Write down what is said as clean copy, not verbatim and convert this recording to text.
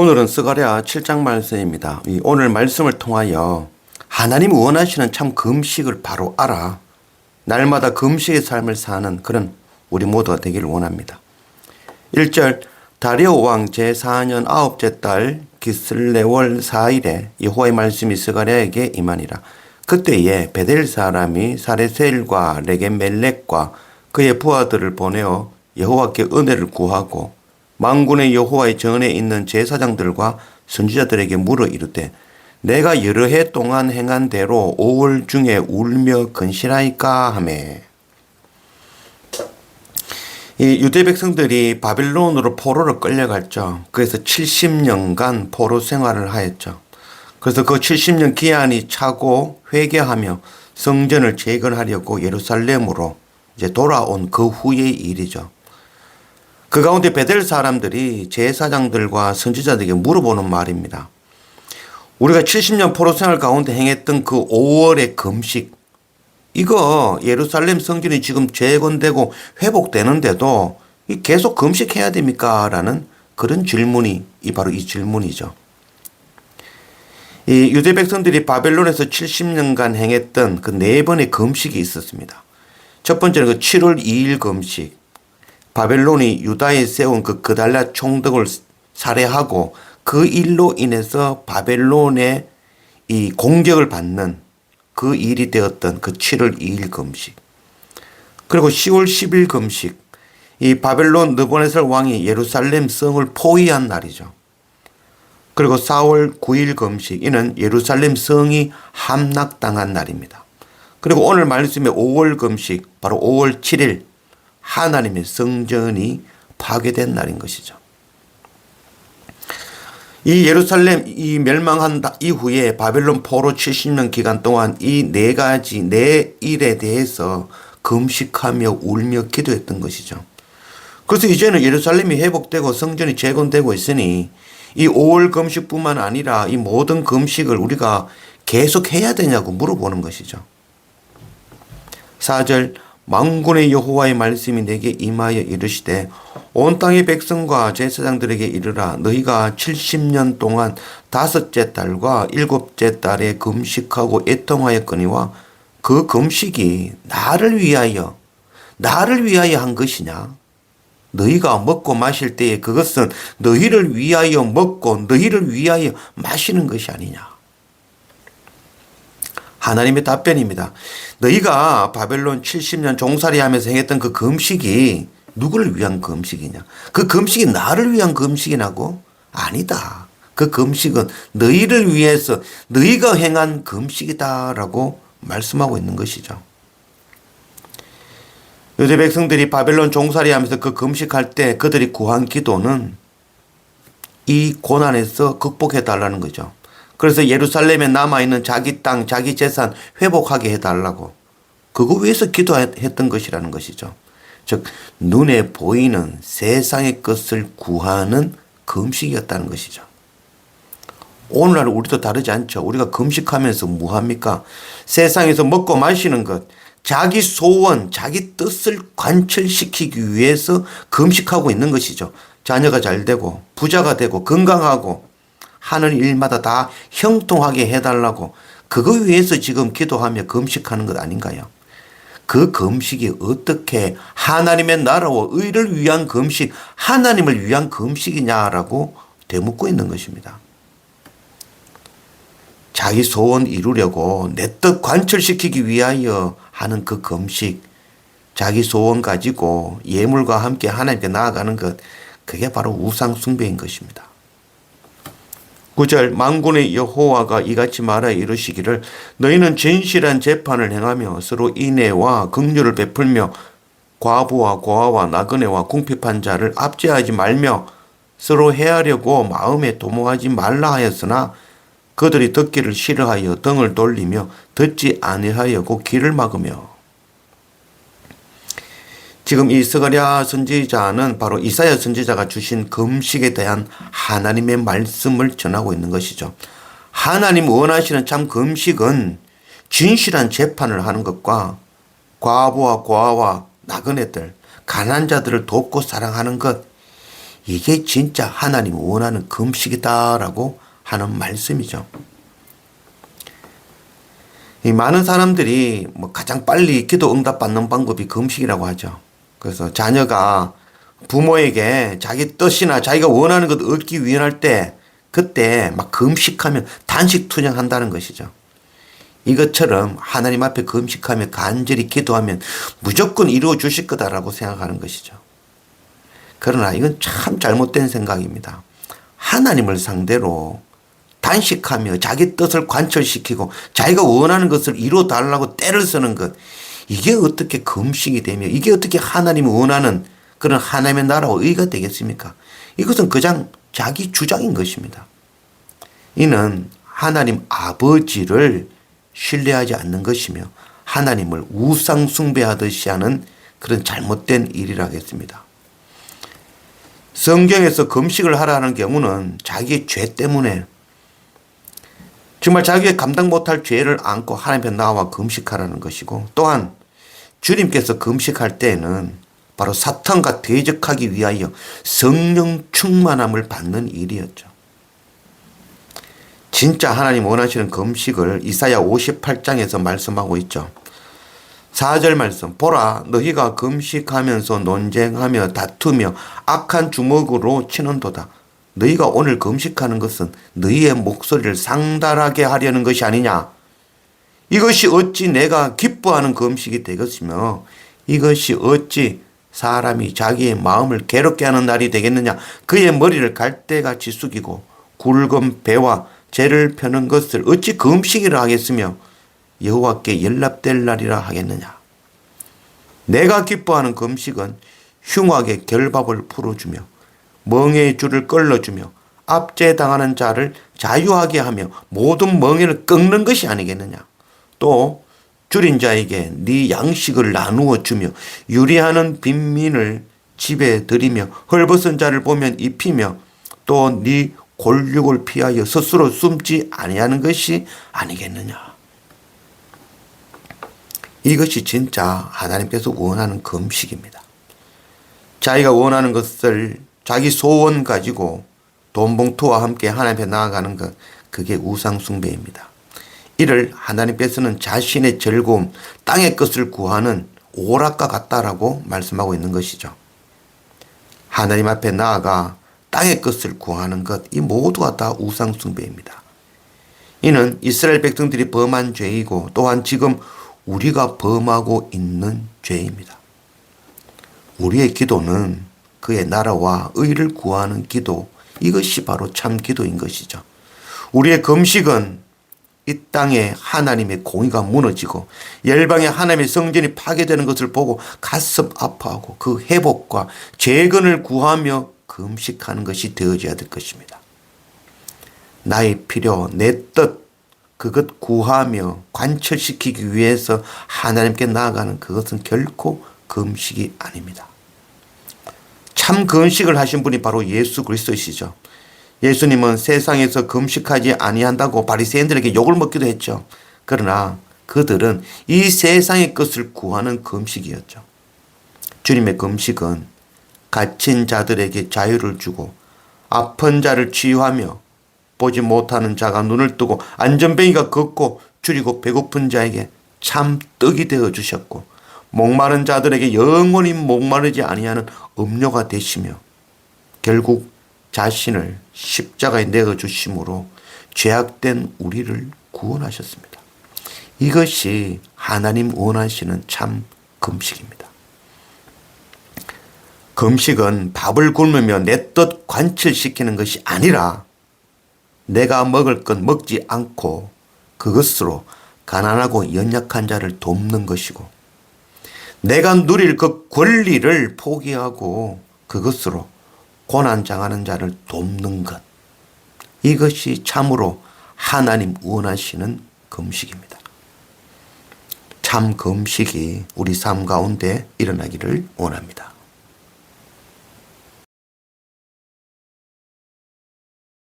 오늘은 스가랴 7장 말씀입니다. 오늘 말씀을 통하여 하나님 원하시는 참 금식을 바로 알아 날마다 금식의 삶을 사는 그런 우리 모두가 되기를 원합니다. 1절 다리오 왕 제4년 9째 달 기슬레월 4일에 여호와의 말씀이 스가랴에게 임하니라. 그때에 베델 사람이 사레셀과 레게멜렉과 그의 부하들을 보내어 여호와께 은혜를 구하고 만군의 여호와의 전에 있는 제사장들과 선지자들에게 물어 이르되 내가 여러 해 동안 행한 대로 5월 중에 울며 근실하이까 하매. 이 유대 백성들이 바벨론으로 포로로 끌려갔죠. 그래서 70년간 포로 생활을 하였죠. 그래서 그 70년 기한이 차고 회개하며 성전을 재건하려고 예루살렘으로 이제 돌아온 그 후의 일이죠. 그 가운데 베델 사람들이 제사장들과 선지자들에게 물어보는 말입니다. 우리가 70년 포로 생활 가운데 행했던 그 5월의 금식, 이거 예루살렘 성전이 지금 재건되고 회복되는데도 계속 금식해야 됩니까? 라는 그런 질문이 바로 이 질문이죠. 이 유대 백성들이 바벨론에서 70년간 행했던 그 4번의 금식이 있었습니다. 첫 번째는 그 7월 2일 금식. 바벨론이 유다에 세운 그 그달랴 총독을 살해하고 그 일로 인해서 바벨론의 이 공격을 받는 그 일이 되었던 그 7월 2일 금식. 그리고 10월 10일 금식. 이 바벨론 느부갓네살 왕이 예루살렘 성을 포위한 날이죠. 그리고 4월 9일 금식. 이는 예루살렘 성이 함락당한 날입니다. 그리고 오늘 말씀의 5월 금식. 바로 5월 7일. 하나님의 성전이 파괴된 날인 것이죠. 이 예루살렘 멸망한 이후에 바벨론 포로 70년 기간 동안 이 4가지 네 일에 대해서 금식하며 울며 기도했던 것이죠. 그래서 이제는 예루살렘이 회복되고 성전이 재건되고 있으니 이 5월 금식뿐만 아니라 이 모든 금식을 우리가 계속 해야 되냐고 물어보는 것이죠. 4절 만군의 여호와의 말씀이 내게 임하여 이르시되 온 땅의 백성과 제사장들에게 이르라. 너희가 70년 동안 5째 달과 7째 달에 금식하고 애통하였거니와 그 금식이 나를 위하여 한 것이냐? 너희가 먹고 마실 때에 그것은 너희를 위하여 먹고 너희를 위하여 마시는 것이 아니냐? 하나님의 답변입니다. 너희가 바벨론 70년 종살이 하면서 행했던 그 금식이 누구를 위한 금식이냐? 그 금식이 나를 위한 금식이라고? 아니다. 그 금식은 너희를 위해서 너희가 행한 금식이다라고 말씀하고 있는 것이죠. 유대 백성들이 바벨론 종살이 하면서 그 금식할 때 그들이 구한 기도는 이 고난에서 극복해 달라는 거죠. 그래서 예루살렘에 남아있는 자기 땅, 자기 재산 회복하게 해달라고. 그거 위해서 기도했던 것이라는 것이죠. 즉 눈에 보이는 세상의 것을 구하는 금식이었다는 것이죠. 오늘날 우리도 다르지 않죠. 우리가 금식하면서 뭐합니까? 세상에서 먹고 마시는 것, 자기 소원, 자기 뜻을 관철시키기 위해서 금식하고 있는 것이죠. 자녀가 잘 되고 부자가 되고 건강하고 하는 일마다 다 형통하게 해달라고. 그거 위해서 지금 기도하며 금식하는 것 아닌가요? 그 금식이 어떻게 하나님의 나라와 의를 위한 금식, 하나님을 위한 금식이냐라고 되묻고 있는 것입니다. 자기 소원 이루려고 내 뜻 관철시키기 위하여 하는 그 금식, 자기 소원 가지고 예물과 함께 하나님께 나아가는 것, 그게 바로 우상 숭배인 것입니다. 9절 만군의 여호와가 이같이 말하여 이르시기를 너희는 진실한 재판을 행하며 서로 인애와 긍휼을 베풀며 과부와 고아와 나그네와 궁핍한 자를 압제하지 말며 서로 해하려고 마음에 도모하지 말라 하였으나 그들이 듣기를 싫어하여 등을 돌리며 듣지 아니하려고 귀를 막으며. 지금 이 스가랴 선지자는 바로 이사야 선지자가 주신 금식에 대한 하나님의 말씀을 전하고 있는 것이죠. 하나님 원하시는 참 금식은 진실한 재판을 하는 것과 과부와 고아와 나그네들, 가난한 자들을 돕고 사랑하는 것, 이게 진짜 하나님이 원하는 금식이다라고 하는 말씀이죠. 이 많은 사람들이 뭐 가장 빨리 기도 응답받는 방법이 금식이라고 하죠. 그래서 자녀가 부모에게 자기 뜻이나 자기가 원하는 것 얻기 위할 때 그때 막 금식하면 단식 투정한다는 것이죠. 이것처럼 하나님 앞에 금식하며 간절히 기도하면 무조건 이루어 주실 거다라고 생각하는 것이죠. 그러나 이건 참 잘못된 생각입니다. 하나님을 상대로 단식하며 자기 뜻을 관철시키고 자기가 원하는 것을 이루어 달라고 떼를 쓰는 것, 이게 어떻게 금식이 되며 이게 어떻게 하나님이 원하는 그런 하나님의 나라와 의가 되겠습니까? 이것은 그냥 자기 주장인 것입니다. 이는 하나님 아버지를 신뢰하지 않는 것이며 하나님을 우상 숭배하듯이 하는 그런 잘못된 일이라겠습니다. 성경에서 금식을 하라는 경우는 자기의 죄 때문에 정말 자기의 감당 못할 죄를 안고 하나님 앞에 나와 금식하라는 것이고, 또한 주님께서 금식할 때에는 바로 사탄과 대적하기 위하여 성령 충만함을 받는 일이었죠. 진짜 하나님 원하시는 금식을 이사야 58장에서 말씀하고 있죠. 4절 말씀, 보라 너희가 금식하면서 논쟁하며 다투며 악한 주먹으로 치는도다. 너희가 오늘 금식하는 것은 너희의 목소리를 상달하게 하려는 것이 아니냐. 이것이 어찌 내가 기뻐하는 금식이 되겠으며 이것이 어찌 사람이 자기의 마음을 괴롭게 하는 날이 되겠느냐. 그의 머리를 갈대같이 숙이고 굵은 배와 재를 펴는 것을 어찌 금식이라 하겠으며 여호와께 연락될 날이라 하겠느냐. 내가 기뻐하는 금식은 흉악의 결박을 풀어주며 멍에의 줄을 끌어주며 압제당하는 자를 자유하게 하며 모든 멍에를 꺾는 것이 아니겠느냐. 또 줄인 자에게 네 양식을 나누어 주며 유리하는 빈민을 집에 들이며 헐벗은 자를 보면 입히며 또 네 골육을 피하여 스스로 숨지 아니하는 것이 아니겠느냐. 이것이 진짜 하나님께서 원하는 금식입니다. 자기가 원하는 것을 자기 소원 가지고 돈 봉투와 함께 하나님 앞에 나아가는 것, 그게 우상 숭배입니다. 이를 하나님께서는 자신의 즐거움, 땅의 것을 구하는 오락과 같다라고 말씀하고 있는 것이죠. 하나님 앞에 나아가 땅의 것을 구하는 것, 이 모두가 다 우상 숭배입니다. 이는 이스라엘 백성들이 범한 죄이고 또한 지금 우리가 범하고 있는 죄입니다. 우리의 기도는 그의 나라와 의를 구하는 기도, 이것이 바로 참 기도인 것이죠. 우리의 금식은 이 땅에 하나님의 공의가 무너지고 열방의 하나님의 성전이 파괴되는 것을 보고 가슴 아파하고 그 회복과 재건을 구하며 금식하는 것이 되어져야 될 것입니다. 나의 필요, 내 뜻, 그것 구하며 관철시키기 위해서 하나님께 나아가는 그것은 결코 금식이 아닙니다. 참 금식을 하신 분이 바로 예수 그리스도이시죠. 예수님은 세상에서 금식하지 아니한다고 바리새인들에게 욕을 먹기도 했죠. 그러나 그들은 이 세상의 것을 구하는 금식이었죠. 주님의 금식은 갇힌 자들에게 자유를 주고 아픈 자를 치유하며 보지 못하는 자가 눈을 뜨고 안전뱅이가 걷고 줄이고 배고픈 자에게 참 떡이 되어 주셨고 목마른 자들에게 영원히 목마르지 아니하는 음료가 되시며 결국 자신을 십자가에 내어 주심으로 죄악된 우리를 구원하셨습니다. 이것이 하나님 원하시는 참 금식입니다. 금식은 밥을 굶으며 내 뜻 관철시키는 것이 아니라 내가 먹을 것 먹지 않고 그것으로 가난하고 연약한 자를 돕는 것이고 내가 누릴 그 권리를 포기하고 그것으로 고난당하는 자를 돕는 것, 이것이 참으로 하나님 원하시는 금식입니다. 참 금식이 우리 삶 가운데 일어나기를 원합니다.